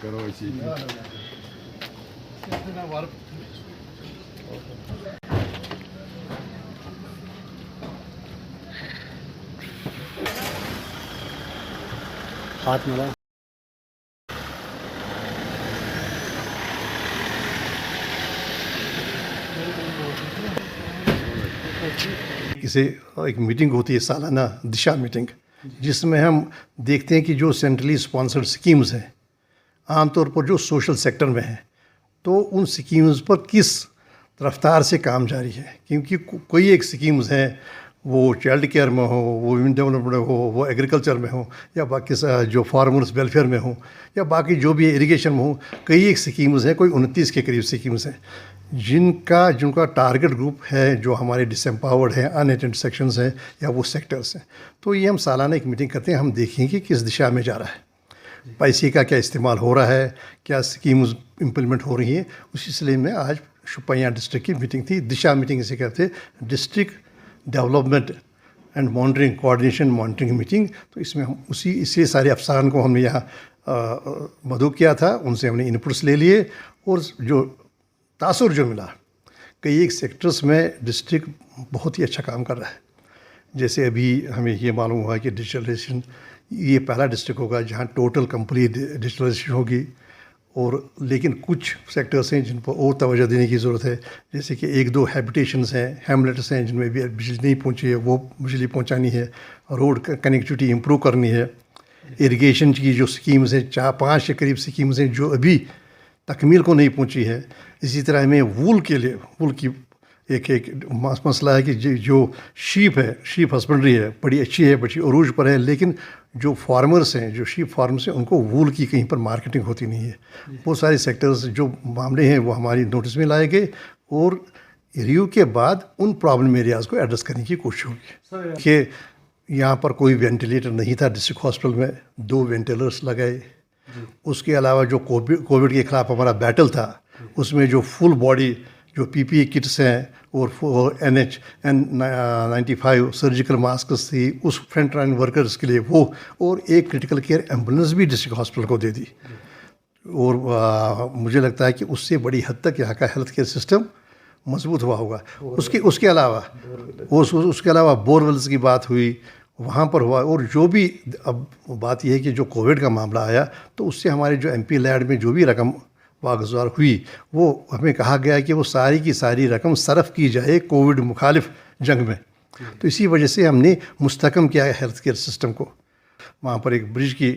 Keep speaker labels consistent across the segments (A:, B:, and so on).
A: Короче.
B: ہاتھ ملا
C: اسے ایک میٹنگ ہوتی ہے سالانہ دشا میٹنگ، جس میں ہم دیکھتے ہیں کہ جو سینٹرلی اسپانسرڈ اسکیمز ہیں عام طور پر جو سوشل سیکٹر میں ہیں، تو ان سکیمز پر کس رفتار سے کام جاری ہے، کیونکہ کوئی ایک سکیمز ہیں وہ چائلڈ کیئر میں ہو، وہ ویمن ڈیولپمنٹ میں ہو، وہ ایگریکلچر میں ہو، یا باقی جو فارمرز ویلفیئر میں ہوں، یا باقی جو بھی اریگیشن میں ہوں، کئی ایک سکیمز ہیں، کوئی 29 کے قریب سکیمز ہیں جن کا ٹارگٹ گروپ ہے جو ہمارے ڈس ایمپاورڈ ہیں، ان اٹینڈ سیکشنز ہیں یا وہ سیکٹرز ہیں۔ تو یہ ہم سالانہ ایک میٹنگ کرتے ہیں، ہم دیکھیں کہ کس دشا میں جا رہا ہے، پیسے کا کیا استعمال ہو رہا ہے، کیا اسکیمز امپلیمنٹ ہو رہی ہیں۔ اسی سلسلے میں آج شوپیاں ڈسٹرکٹ کی میٹنگ تھی، دشا میٹنگ اسے کہتے ہیں، district development and monitoring coordination monitoring meeting. تو اس میں ہم اسی سارے افسران کو ہم نے یہاں مدعو کیا تھا، ان سے ہم نے انپٹس لے لیے، اور جو تاثر جو ملا، کئی ایک سیکٹرز میں ڈسٹرکٹ بہت ہی اچھا کام کر رہا ہے۔ جیسے ابھی ہمیں یہ معلوم ہوا کہ ڈیجیٹلائزیشن یہ پہلا ڈسٹرکٹ ہوگا جہاں ٹوٹل کمپلیٹ ڈیجیٹلائزیشن ہوگی، اور لیکن کچھ سیکٹرز ہیں جن پر اور توجہ دینے کی ضرورت ہے، جیسے کہ ایک دو ہیبیٹیشنز ہیں، ہیملیٹس ہیں جن میں بھی بجلی نہیں پہنچی ہے، وہ بجلی پہنچانی ہے، روڈ کنیکٹیوٹی امپروو کرنی ہے، اریگیشن کی جو سکیمز ہیں 4-5 کے قریب سکیمز ہیں جو ابھی تکمیل کو نہیں پہنچی ہے۔ اسی طرح ہمیں وول کے لیے وول کی ایک مسئلہ ہے کہ جو شیپ ہے، شیپ ہسبنڈری ہے، بڑی اچھی ہے، بڑی عروج پر ہے، لیکن جو فارمرز ہیں، جو شیپ فارمرز ہیں، ان کو وول کی کہیں پر مارکیٹنگ ہوتی نہیں ہے۔ بہت سارے سیکٹرز جو معاملے ہیں وہ ہماری نوٹس میں لائے گئے، اور ریویو کے بعد ان پرابلم ایریاز کو ایڈریس کرنے کی کوشش ہوگی۔ کہ یہاں پر کوئی وینٹیلیٹر نہیں تھا ڈسٹرکٹ ہاسپٹل میں، 2 وینٹیلیٹرس لگائے۔ اس کے علاوہ جو کووڈ کے خلاف ہمارا بیٹل تھا، اس میں جو فل باڈی جو پی پی ای کٹس ہیں اور N95 سرجیکل ماسکس تھی، اس فرنٹ لائن ورکرز کے لیے وہ، اور ایک کرٹیکل کیئر ایمبولینس بھی ڈسٹرکٹ ہاسپٹل کو دے دی۔ اور مجھے لگتا ہے کہ اس سے بڑی حد تک یہاں کا ہیلتھ کیئر سسٹم مضبوط ہوا ہوگا۔ اس کے علاوہ بور ویلز کی بات ہوئی، وہاں پر ہوا۔ اور جو بھی اب بات یہ ہے کہ جو کووڈ کا معاملہ آیا، تو اس سے ہمارے جو ایم پی لیڈ میں جو بھی رقم واگزار ہوئی، وہ ہمیں کہا گیا کہ وہ ساری کی ساری رقم صرف کی جائے کووڈ مخالف جنگ میں۔ تو اسی وجہ سے ہم نے مستحکم کیا ہے ہیلتھ کیئر سسٹم کو۔ وہاں پر ایک برج کی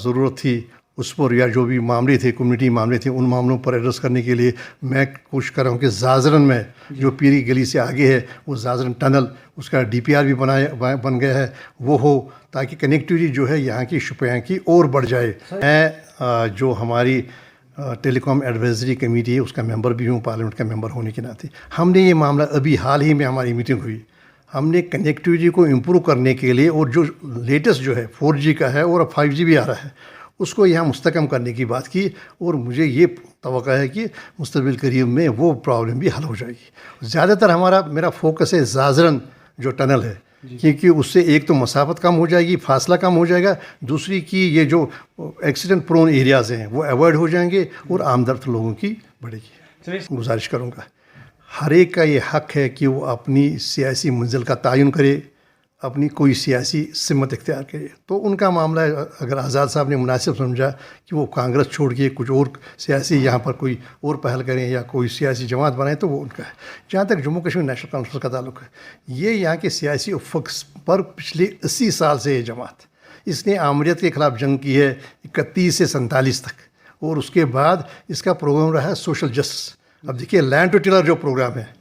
C: ضرورت تھی، اس پر یا جو بھی معاملے تھے، کمیونٹی معاملے تھے، ان معاملوں پر ایڈریس کرنے کے لیے میں کوشش کر رہا ہوں کہ زازرن میں جو پیری گلی سے آگے ہے، وہ زازرن ٹنل، اس کا ڈی پی آر بھی بن گیا ہے، وہ ہو، تاکہ کنیکٹیوٹی جو ہے یہاں کی شوپیاں کی اور بڑھ جائے۔ میں جو ہماری ٹیلی کام ایڈوائزری کمیٹی ہے اس کا ممبر بھی ہوں، پارلیمنٹ کا ممبر ہونے کے ناطے ہم نے یہ معاملہ ابھی حال ہی میں ہماری میٹنگ ہوئی، ہم نے کنیکٹیوٹی کو امپروو کرنے کے لیے، اور جو لیٹسٹ جو ہے 4G کا ہے اور اب 5G بھی آ رہا ہے، اس کو یہاں مستحکم کرنے کی بات کی۔ اور مجھے یہ توقع ہے کہ مستقبل قریب میں وہ پرابلم بھی حل ہو جائے گی۔ زیادہ تر میرا فوکس ہے زازرن جو ٹنل ہے، کیونکہ اس سے ایک تو مسافت کم ہو جائے گی، فاصلہ کم ہو جائے گا، دوسری کی یہ جو ایکسیڈنٹ پرون ایریاز ہیں وہ ایوائڈ ہو جائیں گے، اور آمدرد لوگوں کی بڑھے گی۔ گزارش کروں گا، ہر ایک کا یہ حق ہے کہ وہ اپنی سیاسی منزل کا تعین کرے، اپنی کوئی سیاسی سمت اختیار کرے۔ تو ان کا معاملہ ہے، اگر آزاد صاحب نے مناسب سمجھا کہ وہ کانگریس چھوڑ کے کچھ اور سیاسی یہاں پر کوئی اور پہل کریں یا کوئی سیاسی جماعت بنائیں، تو وہ ان کا ہے۔ جہاں تک جموں کشمیر نیشنل کانفرنس کا تعلق ہے، یہ یہاں کے سیاسی افق پر پچھلے 80 سال سے یہ جماعت، اس نے آمریت کے خلاف جنگ کی ہے 31 سے 47 تک، اور اس کے بعد اس کا پروگرام رہا ہے سوشل جسٹس۔ اب دیکھیے لینڈ ٹو ٹیلر جو پروگرام ہے،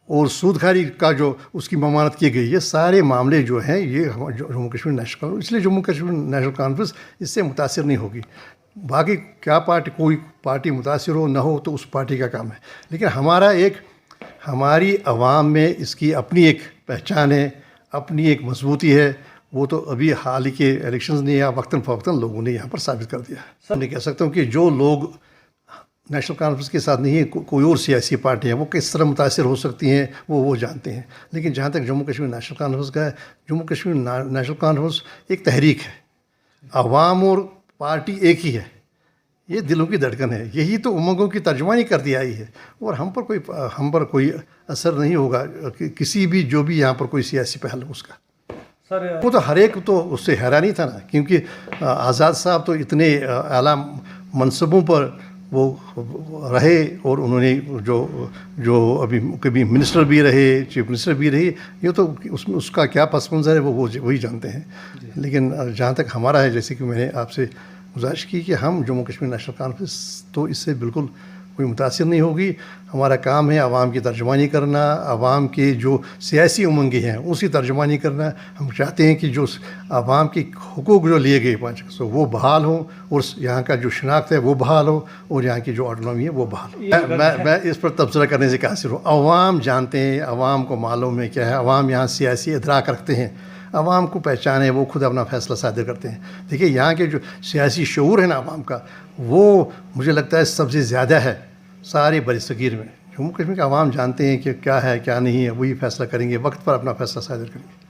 C: اور سود کھاری کا جو اس کی ممانعت کی گئی، یہ سارے معاملے جو ہیں یہ جموں کشمیر نیشنل کانفرنس، اس لیے جموں کشمیر نیشنل کانفرنس اس سے متاثر نہیں ہوگی۔ باقی کیا کوئی پارٹی متاثر ہو نہ ہو تو اس پارٹی کا کام ہے، لیکن ہماری عوام میں اس کی اپنی ایک پہچان ہے، اپنی ایک مضبوطی ہے۔ وہ تو ابھی حال ہی کے الیکشنز نے یا وقتاً فوقتاً لوگوں نے یہاں پر ثابت کر دیا ہے۔ میں کہہ سکتا ہوں کہ جو لوگ نیشنل کانفرنس کے ساتھ نہیں ہے، کوئی اور سیاسی پارٹی ہیں، وہ کس طرح متاثر ہو سکتی ہیں وہ جانتے ہیں، لیکن جہاں تک جموں کشمیر نیشنل کانفرنس کا ہے، جموں کشمیر نیشنل کانفرنس ایک تحریک ہے، عوام اور پارٹی ایک ہی ہے، یہ دلوں کی دھڑکن ہے، یہی تو امنگوں کی ترجمانی کر دی آئی ہے، اور ہم پر کوئی اثر نہیں ہوگا کسی بھی جو بھی یہاں پر کوئی سیاسی پہل ہو اس کا۔
A: سر
C: وہ تو ہر ایک تو اس سے حیرانی تھا نا، کیونکہ آزاد صاحب تو اتنے اعلیٰ منصبوں پر وہ رہے، اور انہوں نے جو ابھی کبھی منسٹر بھی رہے، چیف منسٹر بھی رہے، یہ تو اس کا کیا پس منظر ہے وہ وہی جانتے ہیں۔ لیکن جہاں تک ہمارا ہے، جیسے کہ میں نے آپ سے گزارش کی کہ ہم جموں کشمیر نیشنل کانفرنس تو اس سے بالکل کوئی متاثر نہیں ہوگی۔ ہمارا کام ہے عوام کی ترجمانی کرنا، عوام کے جو سیاسی امنگیں ہیں اسی ترجمانی کرنا۔ ہم چاہتے ہیں کہ جو عوام کے حقوق جو لیے گئے 5 وہ بحال ہوں، اور یہاں کا جو شناخت ہے وہ بحال ہو، اور یہاں کی جو آٹونومی ہے وہ بحال ہو۔ میں اس پر تبصرہ کرنے سے قاصر ہوں۔ عوام جانتے ہیں، عوام کو معلوم ہے کیا ہے، عوام یہاں سیاسی ادراک رکھتے ہیں، عوام کو پہچان ہے، وہ خود اپنا فیصلہ صادر کرتے ہیں۔ دیکھیے یہاں کے جو سیاسی شعور ہے نا عوام کا، وہ مجھے لگتا ہے سب سے زیادہ ہے سارے بر صغیر میں۔ جموں کشمیر کے عوام جانتے ہیں کہ کیا ہے کیا نہیں ہے، وہی فیصلہ کریں گے، وقت پر اپنا فیصلہ صادر کریں گے۔